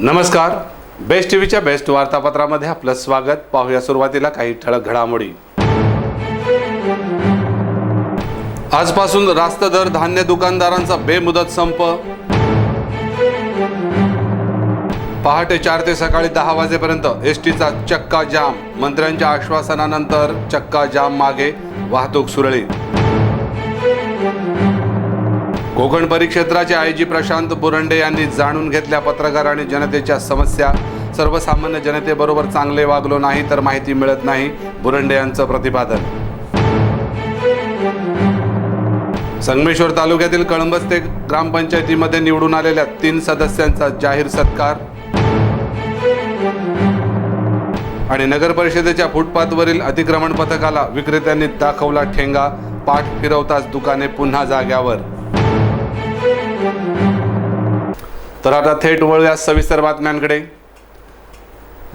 नमस्कार, बेस्ट टीव्हीच्या बेस्ट वार्तापत्रामध्ये आपलं स्वागत। पाहूया सुरुवातीला काही ठळक घडामोडी। आजपासून रास्त दर धान्य दुकानदारांचा बेमुदत संप। पहाटे 4 ते सकाळी 10 वाजेपर्यंत एसटीचा चक्का जाम। मंत्र्यांच्या आश्वासनानंतर चक्का जाम मागे, वाहतूक सुरळीत। कोकण परिक्षेत्राचे आयजी प्रशांत बुरंडे यांनी जाणून घेतल्या पत्रकार आणि जनतेच्या समस्या। सर्वसामान्य जनतेबरोबर चांगले वागलो नाही तर माहिती मिळत नाही, बुरंडे यांचं प्रतिपादन। संगमेश्वर तालुक्यातील कळंबस्ते ग्रामपंचायतीमध्ये निवडून आलेल्या 3 सदस्यांचा जाहीर सत्कार। आणि नगर परिषदेच्या फुटपाथवरील अतिक्रमण पथकाला विक्रेत्यांनी दाखवला ठेंगा, पाठ फिरवताच दुकाने पुन्हा जाग्यावर। तर आता थेट वळूया सविस्तर बातम्यांकडे।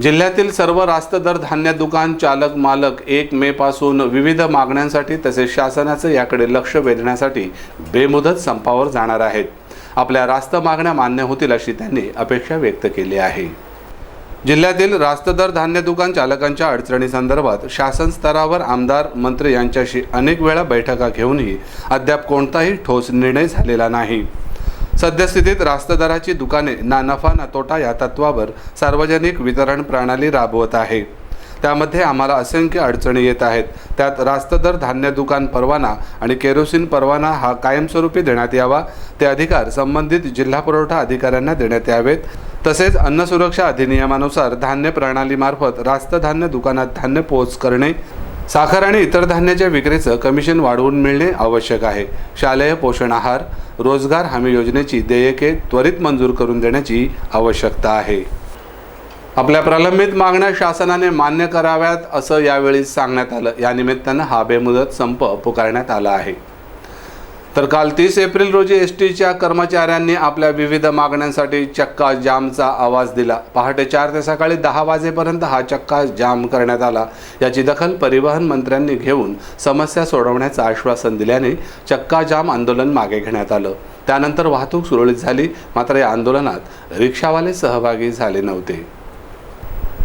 जिल्ह्यातील सर्व रास्त दर धान्य दुकान चालक मालक 1 मे पासून विविध मागण्यांसाठी तसेच शासनाचे याकडे लक्ष वेधण्यासाठी बेमुदत संपावर जाणार आहेत। आपल्या रास्त मागण्या मान्य होतील अशी त्यांनी अपेक्षा व्यक्त केली आहे। जिल्ह्यातील रास्त दर धान्य दुकान चालकांच्या अडचणींसंदर्भात शासन स्तरावर आमदार मंत्री यांच्याशी अनेक वेळा बैठका घेऊनही अद्याप कोणताही ठोस निर्णय झालेला नाही। सद्यस्थितीत रास्त दराची दुकाने ना नफा ना तोटा या तत्वावर सार्वजनिक वितरण प्रणाली राबवत आहे। त्यामध्ये आम्हाला असंख्य अडचणी येत आहेत। त्यात रास्त दर धान्य दुकान परवाना आणि केरोसिन परवाना हा कायमस्वरूपी देण्यात यावा, ते अधिकार संबंधित जिल्हा पुरवठा अधिकाऱ्यांना देण्यात यावेत। तसेच अन्न सुरक्षा अधिनियमानुसार धान्य प्रणालीमार्फत रास्त धान्य दुकानात धान्य पोच करणे, साखर आणि इतर धान्याच्या विक्रीचं कमिशन वाढवून मिळणे आवश्यक आहे। शालेय पोषण आहार, रोजगार हमी योजनेची देयके त्वरित मंजूर करून देण्याची आवश्यकता आहे। आपल्या प्रलंबित मागण्या शासनाने मान्य कराव्यात असं यावेळी सांगण्यात आलं। या निमित्तानं हा बेमुदत संप पुकारण्यात आला आहे। तर काल 30 एप्रिल रोजी एसटीच्या कर्मचाऱ्यांनी आपल्या विविध मागण्यांसाठी चक्का जामचा आवाज दिला। पहाटे 4 ते सकाळी 10 वाजेपर्यंत हा चक्का जाम करण्यात आला। याची दखल परिवहन मंत्र्यांनी घेऊन समस्या सोडवण्याचं आश्वासन दिल्याने चक्का जाम आंदोलन मागे घेण्यात आलं। त्यानंतर वाहतूक सुरळीत झाली, मात्र या आंदोलनात रिक्षावाले सहभागी झाले नव्हते।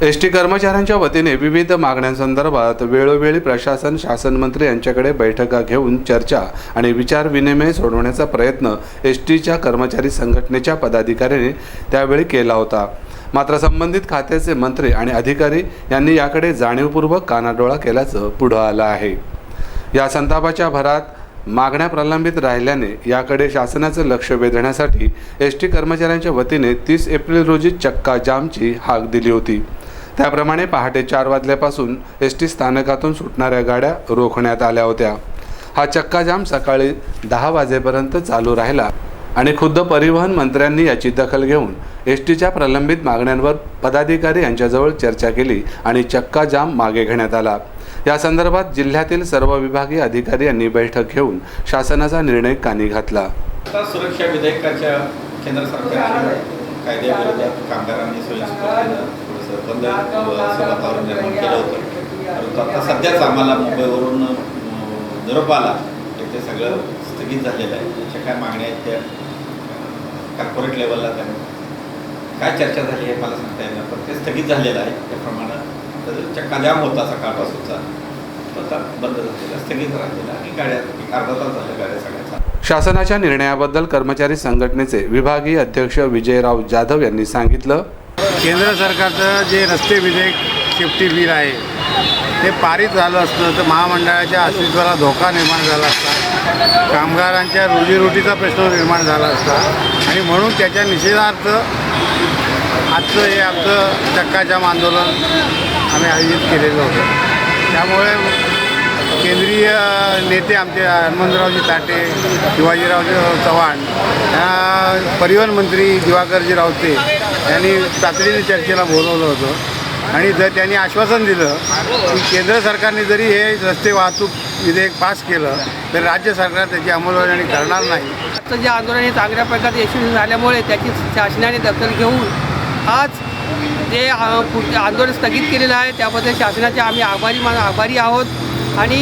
एसटी कर्मचाऱ्यांच्या वतीने विविध मागण्यांसंदर्भात वेळोवेळी प्रशासन शासन मंत्री यांच्याकडे बैठका घेऊन चर्चा आणि विचार विनिमय सोडवण्याचा प्रयत्न एसटीच्या कर्मचारी संघटनेच्या पदाधिकाऱ्यांनी त्यावेळी केला होता। मात्र संबंधित खात्याचे मंत्री आणि अधिकारी यांनी याकडे जाणीवपूर्वक कानाडोळा केल्याचं पुढं आलं आहे। या संतापाच्या भरात मागण्या प्रलंबित राहिल्याने याकडे शासनाचं लक्ष वेधण्यासाठी एसटी कर्मचाऱ्यांच्या वतीने 30 एप्रिल रोजी चक्का जामची हाक दिली होती। त्याप्रमाणे पहाटे 4 वाजल्यापासून एसटी स्थानकातून सुटणाऱ्या गाड्या रोखण्यात आल्या होत्या। हा चक्का जाम सकाळी 10 वाजेपर्यंत चालू राहिला आणि खुद्द परिवहन मंत्र्यांनी याची दखल घेऊन एसटीच्या प्रलंबित मागण्यांवर पदाधिकारी यांच्याजवळ चर्चा केली आणि चक्का जाम मागे घेण्यात आला। या संदर्भात जिल्ह्यातील सर्व विभागीय अधिकारी यांनी बैठक घेऊन शासनाचा निर्णय कानी घातला। सुरक्षा विधेयकाच्या केंद्र सरकारने कायद्याविरोधात कामगारांनी स्वयंस्फूर्तीनं बंद वातावरण निर्माण केलं होतं। परंतु आता सध्याच आम्हाला मुंबईवरून निरोप आला की ते सगळं स्थगित झालेलं आहे। त्याच्या काय मागण्या आहेत त्या कॉर्पोरेट लेवलला काय चर्चा झाली आहे मला सांगता येणार, पण ते स्थगित झालेलं आहे। त्याप्रमाणे चक्का जाम होता सकाळपासूनचा, आता बंद झालेला, स्थगित राहिलेला आणि गाड्या अर्धा तास झाल्या गाड्या सगळ्या। शासनाच्या निर्णयाबद्दल कर्मचारी संघटनेचे विभागीय अध्यक्ष विजयराव जाधव यांनी सांगितलं, केंद्र सरकारचं जे रस्ते विधेयक सेफ्टी बिल आहे ते पारित झालं असतं तर महामंडळाच्या अस्तित्वाला धोका निर्माण झाला असता, कामगारांच्या रोजीरोटीचा प्रश्न निर्माण झाला असता आणि म्हणून त्याच्या निषेधार्थ आजचं हे आमचं चक्का जाम आंदोलन आम्ही आयोजित केलेलं होतं। त्यामुळे केंद्रीय नेते आमचे हनुमंतरावजी ताटे, शिवाजीरावजी चव्हाण, परिवहन मंत्री दिवाकरजी रावते यांनी तातडीने चर्चेला बोलवलं होतं आणि जर त्यांनी आश्वासन दिलं की केंद्र सरकारने जरी हे रस्ते वाहतूक विधेयक पास केलं तर राज्य सरकार त्याची अंमलबजावणी करणार नाही। आजचं जे आंदोलन हे चांगल्या प्रकारे यशस्वी झाल्यामुळे त्याची शासनाने दखल घेऊन आज जे आंदोलन स्थगित केलेलं आहे त्याबद्दल शासनाचे आम्ही आभारी आहोत। आणि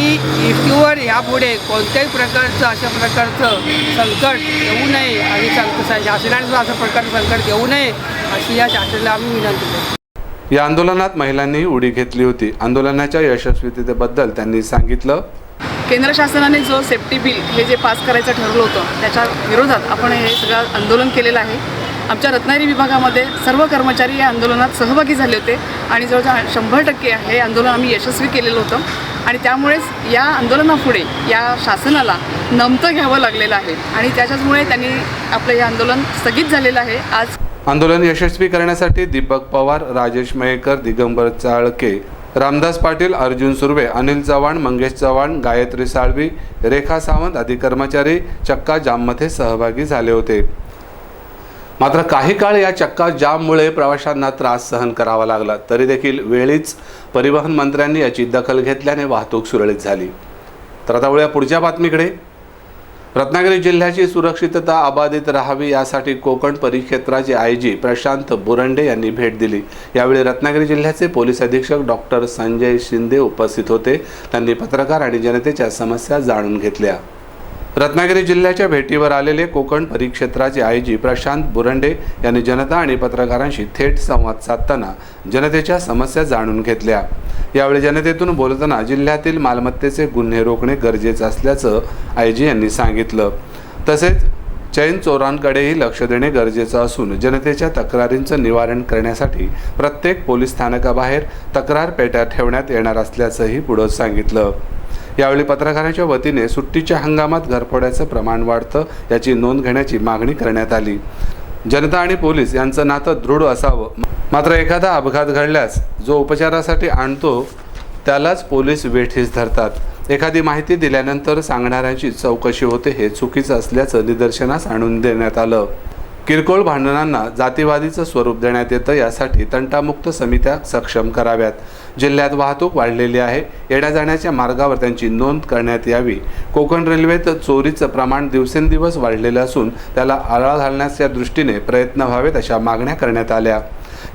एसटीवर यापुढे कोणत्याही प्रकारचं अशा प्रकारचं संकट येऊ नये आणि शासनाने असं प्रकारचं संकट येऊ नये अशी या शासनाला आम्ही विनंती करतो. या आंदोलनात महिलांनीही उडी घेतली होती. आंदोलनाच्या यशस्वीतेबद्दल त्यांनी सांगितलं. केंद्र शासनाने जो सेफ्टी बिल हे जे पास करायचं ठरवलं होतं त्याच्या विरोधात आपण हे सगळं आंदोलन केलेलं आहे. आमच्या रत्नागिरी विभागामध्ये सर्व कर्मचारी या आंदोलनात सहभागी झाले होते आणि जवळजवळ 100% हे आंदोलन आम्ही यशस्वी केलेलं होतं आणि त्यामुळेच या आंदोलनापुढे या शासनाला नमतं घ्यावं लागलेलं आहे आणि त्याच्याचमुळे त्यांनी आपलं हे आंदोलन स्थगित झालेलं आहे. आज आंदोलन यशस्वी करण्यासाठी दीपक पवार, राजेश मयेकर, दिगंबर चाळके, रामदास पाटील, अर्जुन सुर्वे, अनिल चव्हाण, मंगेश चव्हाण, गायत्री साळवी, रेखा सावंत आदी कर्मचारी चक्का जाममध्ये सहभागी झाले होते. मात्र काही काळ या चक्का जाममुळे प्रवाशांना त्रास सहन करावा लागला. तरी देखील वेळीच परिवहन मंत्र्यांनी याची दखल घेतल्याने वाहतूक सुरळीत झाली. तर आता वळूया पुढच्या बातमीकडे. रत्नागिरी जिल्ह्याची सुरक्षितता अबाधित राहावी यासाठी कोकण परिक्षेत्राचे आयजी प्रशांत बुरंडे यांनी भेट दिली. यावेळी रत्नागिरी जिल्ह्याचे पोलीस अधीक्षक डॉक्टर संजय शिंदे उपस्थित होते. त्यांनी पत्रकार आणि जनतेच्या समस्या जाणून घेतल्या. रत्नागिरी जिल्ह्याच्या भेटीवर आलेले कोकण परिक्षेत्राचे आयजी प्रशांत बुरंडे यांनी जनता आणि पत्रकारांशी थेट संवाद साधताना जनतेच्या समस्या जाणून घेतल्या. यावेळी जनतेतून बोलताना जिल्ह्यातील मालमत्तेचे गुन्हे रोखणे गरजेचे असल्याचं आयजी यांनी सांगितलं. तसेच चैन चोरांकडेही लक्ष देणे गरजेचं असून जनतेच्या तक्रारींचं निवारण करण्यासाठी प्रत्येक पोलीस स्थानकाबाहेर तक्रार पेट्या ठेवण्यात येणार असल्याचंही पुढं सांगितलं. यावेळी पत्रकारांच्या वतीने सुट्टीच्या हंगामात घरफोड्याचं प्रमाण वाढतं याची नोंद घेण्याची मागणी करण्यात आली. जनता आणि पोलीस यांचं नातं दृढ असावं. मात्र एखादा अपघात घडल्यास जो उपचारासाठी आणतो त्यालाच पोलीस वेठीस धरतात. एखादी माहिती दिल्यानंतर सांगणाऱ्यांची चौकशी होते हे चुकीचं असल्याचं निदर्शनास आणून देण्यात आलं. किरकोळ भांडणांना जातीवादीचं स्वरूप देण्यात येतं. यासाठी तंटामुक्त समित्या सक्षम कराव्यात. जिल्ह्यात वाहतूक वाढलेली आहे. येण्या जाण्याच्या मार्गावर त्यांची नोंद करण्यात यावी. कोकण रेल्वेत चोरीचं प्रमाण दिवसेंदिवस वाढलेलं असून त्याला आळा घालण्याच्या दृष्टीने प्रयत्न व्हावेत अशा मागण्या करण्यात आल्या.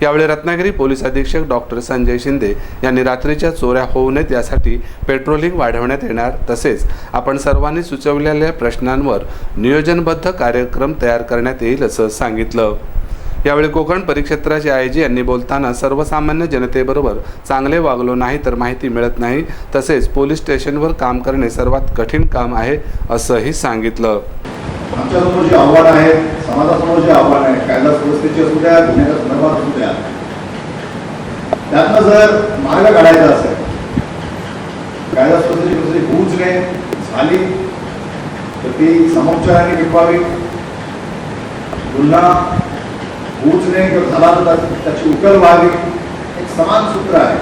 यावेळी रत्नागिरी पोलीस अधीक्षक डॉक्टर संजय शिंदे यांनी रात्रीच्या चोऱ्या होऊ नयेत यासाठी पेट्रोलिंग वाढवण्यात येणार. तसेच आपण सर्वांनी सुचवलेल्या प्रश्नांवर नियोजनबद्ध कार्यक्रम तयार करण्यात येईल असं सांगितलं. यावेळी कोकण परिक्षेत्राचे आयजी यांनी बोलताना सर्वसामान्य जनतेबरोबर चांगले वागलो नाही तर माहिती मिळत नाही. तसेच पोलीस स्टेशनवर काम करणे सर्वात कठीण काम आहे असंही सांगितलं. आमच्यासमोर जी आव्हानं आहेत, समाजासमोर जी आव्हानं आहेत, कायदा सुव्यवस्थेची असू द्या, गुन्ह्याच्या संदर्भात असू द्या, त्यातनं जर मार्ग काढायचा असेल, कायदा सुव्यवस्थेची परिस्थिती गूंजणे झाली तर ती समोपचाराने मिटवावी. गुन्हा गूंजणे जर झाला तर त्याची उकल व्हावी. एक समान सूत्र आहे.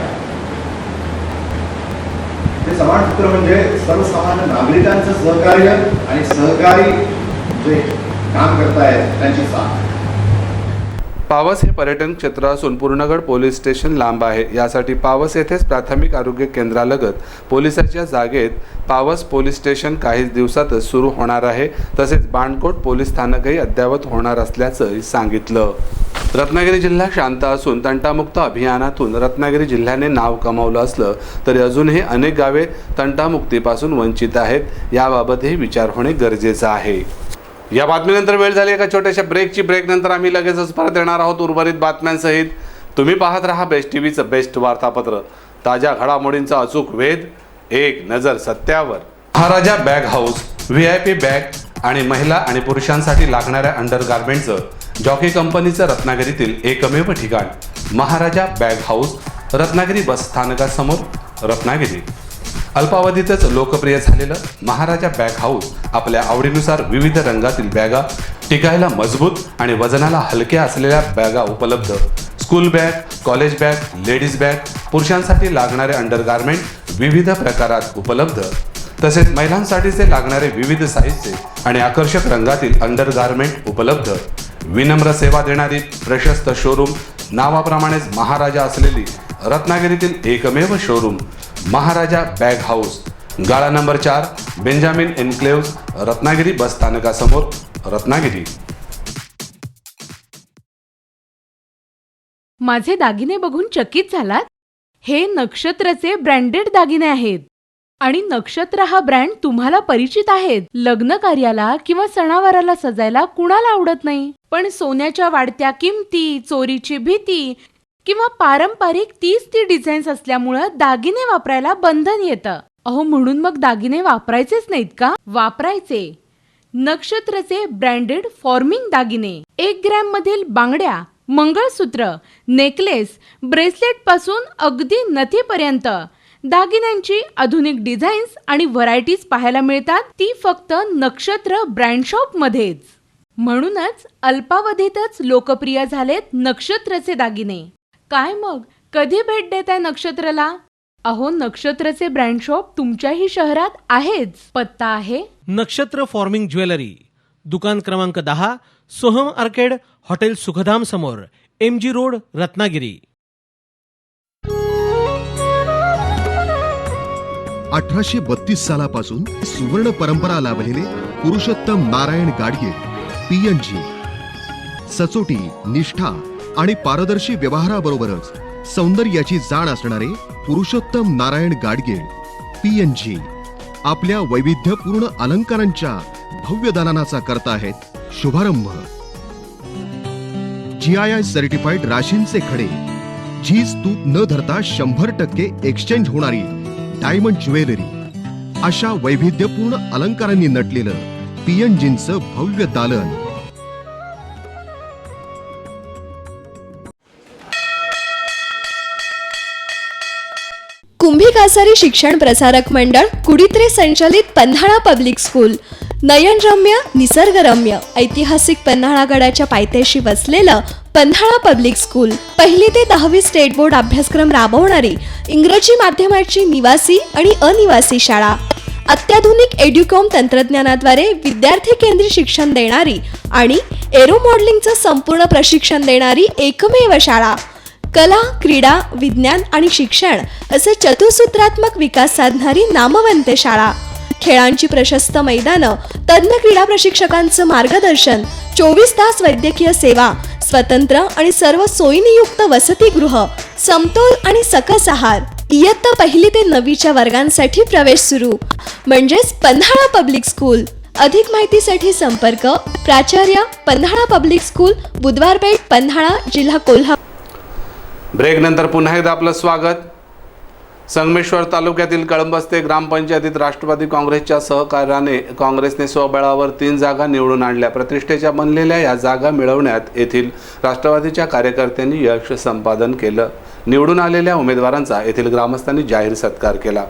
हे समान सूत्र म्हणजे सर्वसामान्य नागरिकांचं सहकार्य आणि सहकारी जे काम करतायत त्यांची साथ. पावस हे पर्यटन क्षेत्र असून पूर्णगड पोलीस स्टेशन लांब आहे. यासाठी पावस येथेच प्राथमिक आरोग्य केंद्रालगत पोलिसाच्या जागेत पावस पोलीस स्टेशन काही दिवसातच सुरू होणार आहे. तसेच बाणकोट पोलीस स्थानकही अद्ययावत होणार असल्याचंही सांगितलं. रत्नागिरी जिल्हा शांत असून तंटामुक्त अभियानातून रत्नागिरी जिल्ह्याने नाव कमावलं असलं तरी अजूनही अनेक गावे तंटामुक्तीपासून वंचित आहेत. याबाबतही विचार होणे गरजेचं आहे. या बातमीनंतर वेळ झाली एका छोट्याशा ब्रेकची. ब्रेकनंतर आम्ही लगेचच परत येणार आहोत उर्वरित बातम्यांसहित. तुम्ही पाहत रहा बेस्ट टीव्हीचं बेस्ट वार्तापत्र. ताज्या घडामोडींचा अचूक वेध, एक नजर सत्यावर. महाराजा बॅग हाऊस VIP बॅग आणि महिला आणि पुरुषांसाठी लागणाऱ्या अंडरगार्मेंटचं जॉकी कंपनीचं रत्नागिरीतील एकमेव ठिकाण महाराजा बॅग हाऊस, रत्नागिरी बस स्थानकासमोर, रत्नागिरी. अल्पावधीतच लोकप्रिय झालेलं महाराजा बॅग हाऊस आपल्या आवडीनुसार विविध रंगातील बॅगा, टिकायला मजबूत आणि वजनाला हलक्या असलेल्या बॅगा उपलब्ध. School bag, college bag, ladies bag, पुरुषांसाठी लागणारे अंडरगार्मेंट विविध प्रकारात उपलब्ध. तसेच महिलांसाठीचे लागणारे विविध साईजचे आणि आकर्षक रंगातील अंडरगार्मेंट उपलब्ध. विनम्र सेवा देणारी प्रशस्त शोरूम, नावाप्रमाणेच महाराजा असलेली रत्नागिरीतील एकमेव शोरूम महाराजा बॅग हाऊस, गाळा नंबर 4, बेंजामिन एन्क्लेव्ज, रत्नागिरी बस स्थानकासमोर, रत्नागिरी. माझे दागिने बघून चकित झालात? हे नक्षत्रचे ब्रँडेड दागिने आहेत. आणि नक्षत्र हा ब्रँड तुम्हाला परिचित आहे. लग्न कार्याला किंवा सणावाराला सजायला कुणाला आवडत नाही, पण सोन्याच्या वाढत्या किमती, चोरीची भीती किंवा पारंपरिक तीच ती डिझाईन्स असल्यामुळे दागिने वापरायला बंधन येतं. अहो, म्हणून मग दागिने वापरायचेच नाहीत का? वापरायचे. नक्षत्रचे ब्रँडेड फॉर्मिंग दागिने 1 ग्रॅम मधील बांगड्या, मंगळसूत्र, नेकलेस, ब्रेसलेट पासून अगदी नथीपर्यंत दागिन्यांची आधुनिक डिझाईन्स आणि व्हरायटीज पाहायला मिळतात, ती फक्त नक्षत्र ब्रँड शॉप मध्येच. म्हणूनच अल्पावधीतच लोकप्रिय झालेत नक्षत्रचे दागिने. काय मग, कधी भेट देताय नक्षत्रला? अहो, नक्षत्रचे ब्रँड शॉप तुमच्याही शहरात आहेच. पत्ता आहे नक्षत्र फॉर्मिंग ज्वेलरी, दुकान क्रमांक 10, सोहम आर्केड, हॉटेल सुखधाम समोर, MG रोड, रत्नागिरी. 1832 सालापासून सुवर्ण परंपरा लाभलेले पुरुषोत्तम नारायण गाडगे PNG. सचोटी, निष्ठा आणि पारदर्शी व्यवहाराबरोबरच सौंदर्याची जाण असणारे पुरुषोत्तम नारायण गाडगे PNG आपल्या वैविध्यपूर्ण अलंकारांच्या भव्य दालनाचा करता आहेत शुभारंभ. GII सर्टिफाईड राशींचे खडे, झीज तूट न धरता 100% एक्सचेंज होणारी डायमंड ज्वेलरी, अशा वैविध्यपूर्ण अलंकारांनी नटलेलं PNGचं भव्य दालन. कुंभी कासारी शिक्षण प्रसारक मंडळ कुडित्रे संचालित पन्हाळा पब्लिक स्कूल, नयनरम्य, निसर्गरम्य, ऐतिहासिक पन्हाळा गडाच्या पायथ्याशी वसलेलं पन्हाळा पब्लिक स्कूल. 1ली ते 10वी स्टेट बोर्ड अभ्यासक्रम राबवणारी इंग्रजी माध्यमाची निवासी आणि अनिवासी शाळा. अत्याधुनिक एड्युकॉम तंत्रज्ञानाद्वारे विद्यार्थी केंद्रित शिक्षण देणारी आणि एरो मॉडेलिंगचं संपूर्ण प्रशिक्षण देणारी एकमेव शाळा. कला, क्रीडा, विज्ञान आणि शिक्षण असे चतुसूत्रात्मक विकास साधणारी नामवंत शाळा. खेळांची प्रशस्त मैदानं, तज्ज्ञ क्रीडा प्रशिक्षकांचं मार्गदर्शन, 24 तास वैद्यकीय सेवा, स्वतंत्र आणि सर्व सोयींयुक्त वसतिगृह, समतोल आणि सकस आहार. इयत्ता 1ली ते 9वीच्या वर्गांसाठी प्रवेश सुरू. म्हणजेच पन्हाळा पब्लिक स्कूल. अधिक माहितीसाठी संपर्क प्राचार्य, पन्हाळा पब्लिक स्कूल, बुधवार पेठ, पन्हाळा, जिल्हा कोल्हापूर. ब्रेक नंतर पुन्हा एकदा आपलं स्वागत. संगमेश्वर तालुक्यातील कळंबस्ते ग्रामपंचायतीत राष्ट्रवादी काँग्रेसच्या सहकार्याने काँग्रेसने स्वबळावर 3 जागा निवडून आणल्या. प्रतिष्ठेच्या बनलेल्या या जागा मिळवण्यात येथील राष्ट्रवादीच्या कार्यकर्त्यांनी यश संपादन केलं. निवडून आलेल्या उमेदवारांचा येथील ग्रामस्थांनी जाहीर सत्कार केला.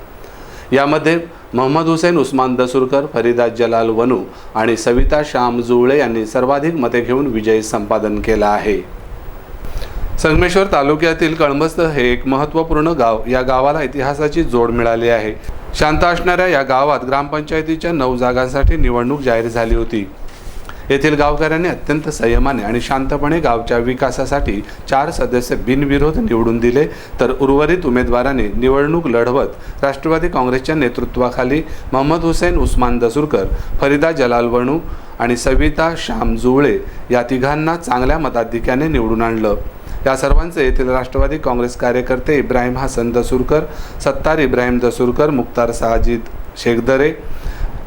यामध्ये मोहम्मद हुसेन उस्मान दसूरकर, फरीदा जलाल वनू आणि सविता श्याम जुळे यांनी सर्वाधिक मते घेऊन विजय संपादन केला आहे. संगमेश्वर तालुक्यातील कळंबस्त हे एक महत्त्वपूर्ण गाव. या गावाला इतिहासाची जोड मिळाली आहे. शांत असणाऱ्या या गावात ग्रामपंचायतीच्या 9 जागांसाठी निवडणूक जाहीर झाली होती. येथील गावकऱ्यांनी अत्यंत संयमाने आणि शांतपणे गावच्या विकासासाठी 4 सदस्य बिनविरोध निवडून दिले, तर उर्वरित उमेदवारांनी निवडणूक लढवत राष्ट्रवादी काँग्रेसच्या नेतृत्वाखाली मोहम्मद हुसेन उस्मान दसूरकर, फरीदा जलाल वनू आणि सविता श्याम जुळे या तिघांना चांगल्या मताधिक्याने निवडून आणलं. या सर्वांचे येथील राष्ट्रवादी काँग्रेस कार्यकर्ते इब्राहिम हसन दसूरकर, सत्तार इब्राहिम दसूरकर, मुख्तार साजिद शेखदरे,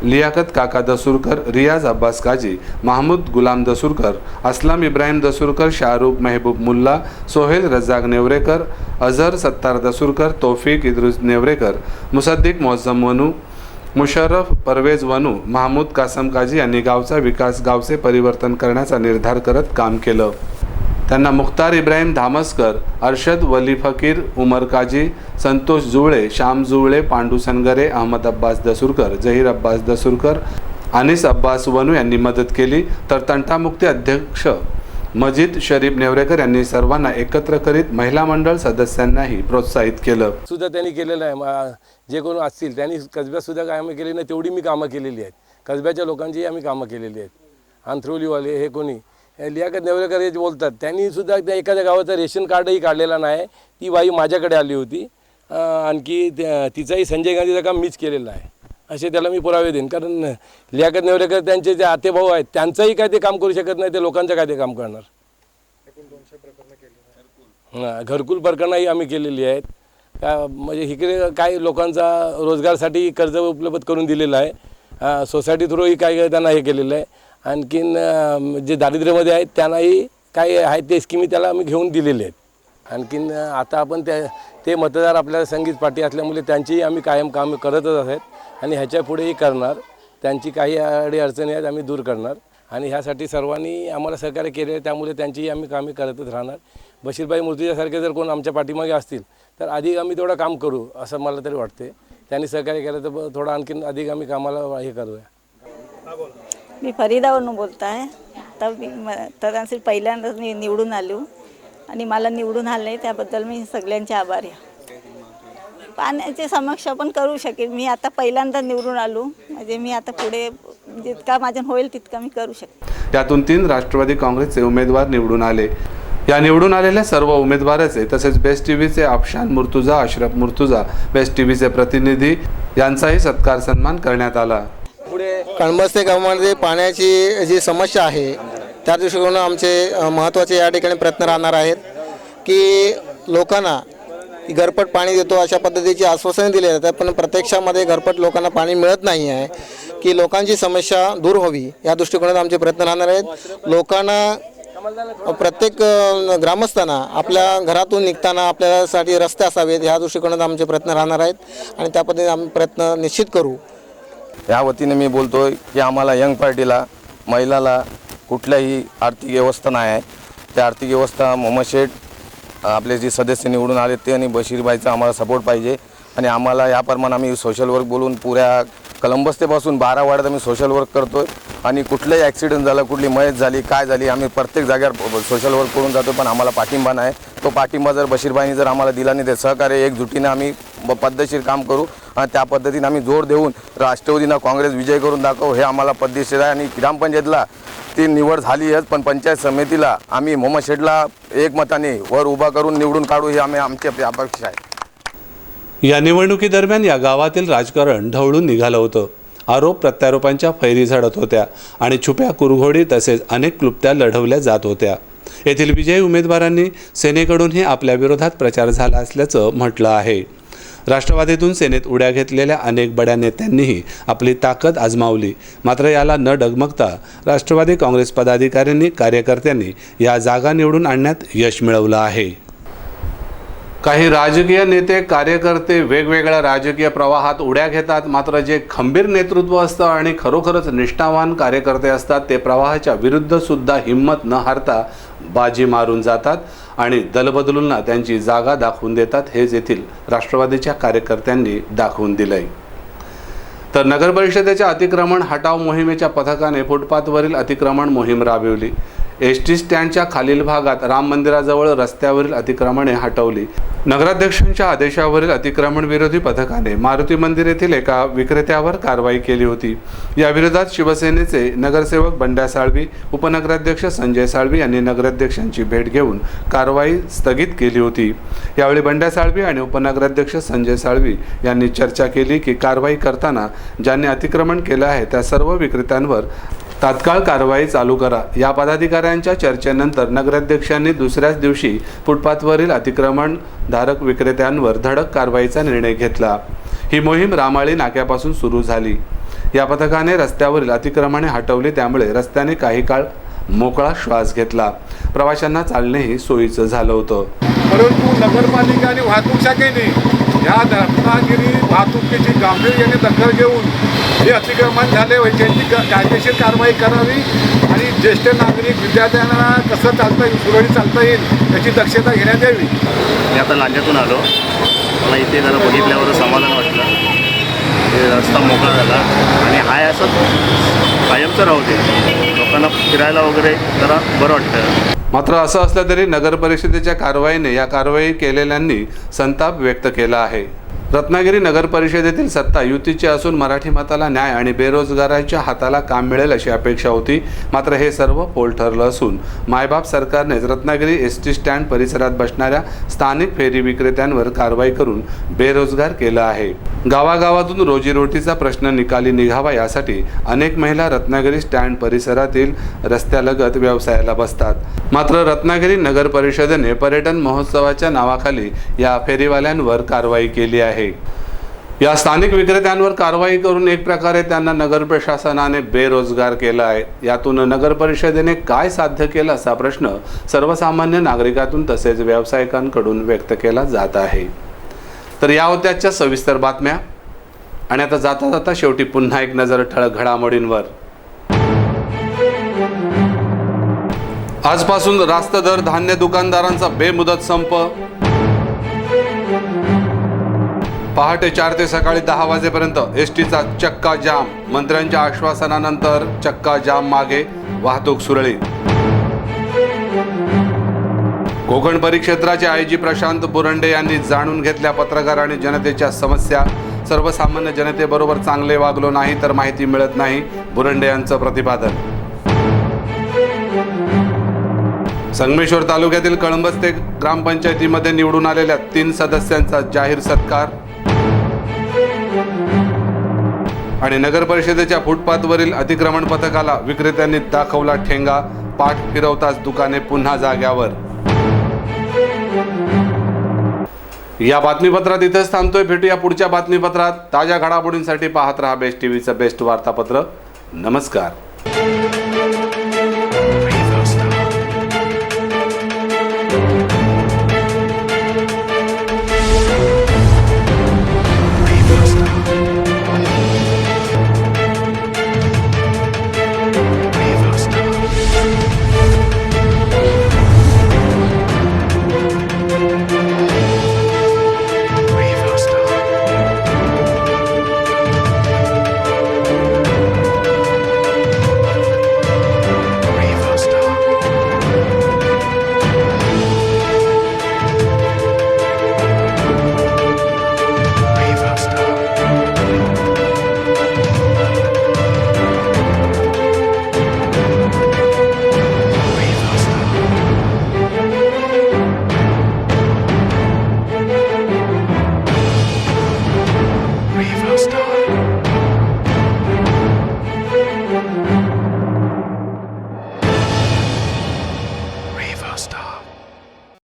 लियाकत काका दसूरकर, रियाज अब्बास काजी, महमूद गुलाम दसूरकर, असलम इब्राहिम दसूरकर, शाहरुख महबूब मुल्ला, सोहेल रजाक नेवरेकर, अझहर सत्तार दसूरकर, तौफिक इद्रुस नेवरेकर, मुसद्दिक मोअज्जम वनू, मुशर्रफ परवेज वनू, महमूद कासम काजी यांनी गावचा विकास, गावचे परिवर्तन करण्याचा निर्धार करत काम केलं. त्यांना मुख्तार इब्राहिम धामस्कर, अरशद वली फकीर, उमर काजी, संतोष जुळे, श्याम जुळे, पांडू सनगरे, अहमद अब्बास दसूरकर, जहीर अब्बास दसूरकर, अनिस अब्बास वनू यांनी मदत केली. तर तंटामुक्ती अध्यक्ष मजिद शरीफ नेवरेकर यांनी सर्वांना एकत्र करीत महिला मंडळ सदस्यांनाही प्रोत्साहित केलं. सुद्धा त्यांनी केलेलं आहे. जे कोण असतील त्यांनी कसब्यात सुद्धा कामं केली नाही, तेवढी मी कामं केलेली आहेत. कसब्याच्या लोकांची आम्ही कामं केलेली आहेत. अंथरोलीवाले हे कोणी लियाकत नेवरेकर हे बोलतात, त्यांनी सुद्धा त्या एखाद्या गावाचं रेशन कार्डही काढलेला नाही. ती बाई माझ्याकडे आली होती. आणखी तिचाही संजय गांधीचं काम मीच केलेलं आहे असे त्याला मी पुरावे देईन. कारण लियाकत नेवरेकर त्यांचे जे आतेभाऊ आहेत त्यांचंही काय ते काम करू शकत नाही, ते लोकांचं काय ते काम करणार. घरकुल प्रकरणंही आम्ही केलेली आहेत. म्हणजे इकडे काही लोकांचा रोजगारसाठी कर्ज उपलब्ध करून दिलेलं आहे. सोसायटी थ्रूही काही त्यांना हे केलेलं आहे. आणखीन जे दारिद्र्यामध्ये आहेत त्यांनाही काही आहेत ते स्कीमी त्याला आम्ही घेऊन दिलेले आहेत. आणखीन आता आपण ते मतदार आपल्याला संगीत पार्टी असल्यामुळे त्यांचीही आम्ही कायम कामे करतच आहेत आणि ह्याच्या पुढेही करणार. त्यांची काही अडचणी आहेत आम्ही दूर करणार आणि ह्यासाठी सर्वांनी आम्हाला सहकार्य केले आहे, त्यामुळे त्यांचीही आम्ही कामे करतच राहणार. बशीरभाई मूर्तीच्यासारखे जर कोण आमच्या पाठीमागे असतील तर अधिक आम्ही तेवढं काम करू असं मला तरी वाटते. त्यांनी सहकार्य केलं तर थोडं आणखीन अधिक आम्ही कामाला हे करूया. मी फरीदावरून बोलत आहे. तर मी तदांशी पहिल्यांदाच मी निवडून आलो आणि मला निवडून आले त्याबद्दल मी सगळ्यांचे आभारी आहे. पाण्याची समस्या पण करू शकेल. मी आता पहिल्यांदा निवडून आलो म्हणजे मी आता पुढे जितका माझ्या होईल तितका मी करू शकते. यातून 3 राष्ट्रवादी काँग्रेसचे उमेदवार निवडून आले. या निवडून आलेल्या सर्व उमेदवाराचे तसेच बेस्ट टीव्हीचे अफशान मुर्तुजा, अशरफ मुर्तुजा, बेस्ट टीव्हीचे प्रतिनिधी यांचाही सत्कार सन्मान करण्यात आला. कळंबस्ते गावामध्ये पाण्याची जी समस्या आहे त्या दृष्टिकोनातून आमचे महत्त्वाचे या ठिकाणी प्रयत्न राहणार आहेत की लोकांना घरपट पाणी देतो अशा पद्धतीची आश्वासने दिली जातात, पण प्रत्यक्षामध्ये घरपट लोकांना पाणी मिळत नाही आहे. की लोकांची समस्या दूर व्हावी या दृष्टिकोनात आमचे प्रयत्न राहणार आहेत. लोकांना प्रत्येक ग्रामस्थांना आपल्या घरातून निघताना आपल्यासाठी रस्ते असावेत या दृष्टिकोनात आमचे प्रयत्न राहणार आहेत आणि त्या पद्धतीने आम्ही प्रयत्न निश्चित करू. या वतीने मी बोलतो आहे की आम्हाला यंग पार्टीला महिलाला कुठल्याही आर्थिक व्यवस्था नाही आहे. त्या आर्थिक व्यवस्था मोहम्मद शेठ आपले जे सदस्य निवडून आले ते आणि बशीरबाईचा आम्हाला सपोर्ट पाहिजे आणि आम्हाला याप्रमाणे आम्ही सोशल वर्क बोलून पुऱ्या कलंबस्तेपासून 12 वाड्यात आम्ही सोशल वर्क करतो आहे आणि कुठलाही ॲक्सिडेंट झाला, कुठली मयत झाली, काय झाली, आम्ही प्रत्येक जागेवर सोशल वर्क करून जातो. पण आम्हाला पाठिंबा नाही. तो पाठिंबा जर बशीरबाईंनी जर आम्हाला दिला नाही तर सहकार्य एकजुटीने आम्ही पद्धतशीर काम करू आणि त्या पद्धतीने आम्ही जोर देऊन राष्ट्रवादीनं काँग्रेस विजय करून दाखवू हे आम्हाला पद्धतशीर आहे. आणि ग्रामपंचायतला ती निवड झाली आहे पण पंचायत समितीला आम्ही मोहम्मद शेठला एकमताने वर उभा करून निवडून काढू ही आमची अपेक्षा आहे. या निवडणुकीदरम्यान या गावातील राजकारण ढवळून निघालं होतं. आरोप प्रत्यारोपांच्या फैरी झडत होत्या आणि छुप्या कुरघोडी तसेच अनेक क्लुप्त्या लढवल्या जात होत्या. येथील विजयी उमेदवारांनी सेनेकडूनही आपल्या विरोधात प्रचार झाला असल्याचं म्हटलं आहे. राष्ट्रवादीतून सेनेत उड्या घेतलेल्या अनेक बड्या नेत्यांनीही आपली ताकद आजमावली. मात्र याला न डगमगता राष्ट्रवादी काँग्रेस पदाधिकाऱ्यांनी, कार्यकर्त्यांनी या जागा निवडून आणण्यात यश मिळवलं आहे. काही राजकीय नेते, कार्यकर्ते वेगवेगळ्या राजकीय प्रवाहात उड्या घेतात. मात्र जे खंबीर नेतृत्व असतं आणि खरोखरच निष्ठावान कार्यकर्ते असतात ते प्रवाहाच्या विरुद्ध सुद्धा हिंमत न हारता बाजी मारून जातात आणि दलबदलूंना त्यांची जागा दाखवून देतात. हेच येथील राष्ट्रवादीच्या कार्यकर्त्यांनी दाखवून दिलंय. तर नगर परिषदेच्या अतिक्रमण हटाव मोहिमेच्या पथकाने फुटपाथवरील अतिक्रमण मोहीम राबविली. एसटी स्टँडच्या खालील भागात राम मंदिराजवळ रस्त्यावरील अतिक्रमणे हटवली. नगराध्यक्षांच्या आदेशावरील अतिक्रमण विरोधी पथकाने मारुती मंदिर येथील एका विक्रेत्यावर कारवाई केली होती. या विरोधात शिवसेनेचे नगरसेवक बंड्या साळवी, उपनगराध्यक्ष संजय साळवी यांनी नगराध्यक्षांची भेट घेऊन कारवाई स्थगित केली होती. यावेळी बंड्या साळवी आणि उपनगराध्यक्ष संजय साळवी यांनी चर्चा केली की कारवाई करताना ज्यांनी अतिक्रमण केलं आहे त्या सर्व विक्रेत्यांवर तात्काळ कारवाई चालू करा. या पदाधिकाऱ्यांच्या चर्चेनंतर नगराध्यक्षांनी दुसऱ्याच दिवशी फुटपाथवरील अतिक्रमणधारक विक्रेत्यांवर धडक कारवाईचा निर्णय घेतला. ही मोहीम रामाळी नाक्यापासून सुरू झाली. या पथकाने रस्त्यावरील अतिक्रमणे हटवली, त्यामुळे रस्त्याने काही काळ मोकळा श्वास घेतला. प्रवाशांना चालणेही सोयीचं झालं होतं. परंतु नगरपालिका आणि वाहतूक शाखेने या रत्नागिरी वाहतुकीची गांभीर्याने दखल घेऊन जे अतिक्रमण झाले त्यांची कायदेशीर कारवाई करावी आणि ज्येष्ठ नागरिक विद्यार्थ्यांना कसं चालता येईल, सुरळीत चालता येईल याची दक्षता घेण्यात यावी. मी आता नांद्यातून आलो. मला इथे जरा बघितल्यावर समाधान वाटलं. रस्ता मोकळा झाला आणि हाय असं कायमचं राहू दे. लोकांना फिरायला वगैरे जरा बरं वाटतं. मात्र असं असलं तरी नगर परिषदेच्या कारवाईने या कारवाई केलेल्यांनी संताप व्यक्त केला आहे. रत्नागिरी नगर परिषदेतील सत्ता युतीची असून मराठी मताला न्याय आणि बेरोजगारांच्या हाताला काम मिळेल अशी अपेक्षा होती. मात्र हे सर्व पोल ठरलं असून मायबाप सरकारनेच रत्नागिरी एसटी स्टँड परिसरात बसणाऱ्या स्थानिक फेरी विक्रेत्यांवर कारवाई करून बेरोजगार केलं आहे. गावागावातून रोजीरोटीचा प्रश्न निकाली निघावा यासाठी अनेक महिला रत्नागिरी स्टँड परिसरातील रस्त्यालगत व्यवसायाला बसतात. मात्र रत्नागिरी नगर परिषदेने पर्यटन महोत्सवाच्या नावाखाली या फेरीवाल्यांवर कारवाई केली आहे. या स्थानिक विक्रेत्यांवर कारवाई करून एक प्रकारे त्यांना नगर प्रशासनाने बेरोजगार केला आहे. यातून नगर परिषदेने काय साध्य केलं असा प्रश्न सर्वसामान्य नागरिकातून तसेच व्यावसायिकांकडून व्यक्त केला जात आहे. तर या होत्याच्या सविस्तर बातम्या आणि आता जाता जाता शेवटी पुन्हा एक नजर ठळक घडामोडींवर. आजपासून रास्त दर धान्य दुकानदारांचा बेमुदत संप. पहाटे 4 ते सकाळी 10 वाजेपर्यंत एसटीचा चक्का जाम. मंत्र्यांच्या आश्वासनानंतर चक्का जाम मागे, वाहतूक सुरळीत. कोकण परिक्षेत्राचे आयजी प्रशांत बुरंडे यांनी जाणून घेतल्या पत्रकार आणि जनतेच्या समस्या. सर्वसामान्य जनतेबरोबर चांगले वागलो नाही तर माहिती मिळत नाही, बुरंडे यांचं प्रतिपादन. संगमेश्वर तालुक्यातील कळंबस्ते ग्रामपंचायतीमध्ये निवडून आलेल्या 3 सदस्यांचा जाहीर सत्कार. आणि नगर परिषदेच्या फुटपाथवरील अतिक्रमण पथकाला विक्रेत्यांनी दाखवला ठेंगा. पाठ फिरवताच दुकाने पुन्हा जाग्यावर. या बातमीपत्रात इथेच थांबतोय. भेटूया पुढच्या बातमीपत्रात. ताज्या घडामोडींसाठी पाहत रहा बेस्ट टीव्हीचं बेस्ट वार्तापत्र. नमस्कार.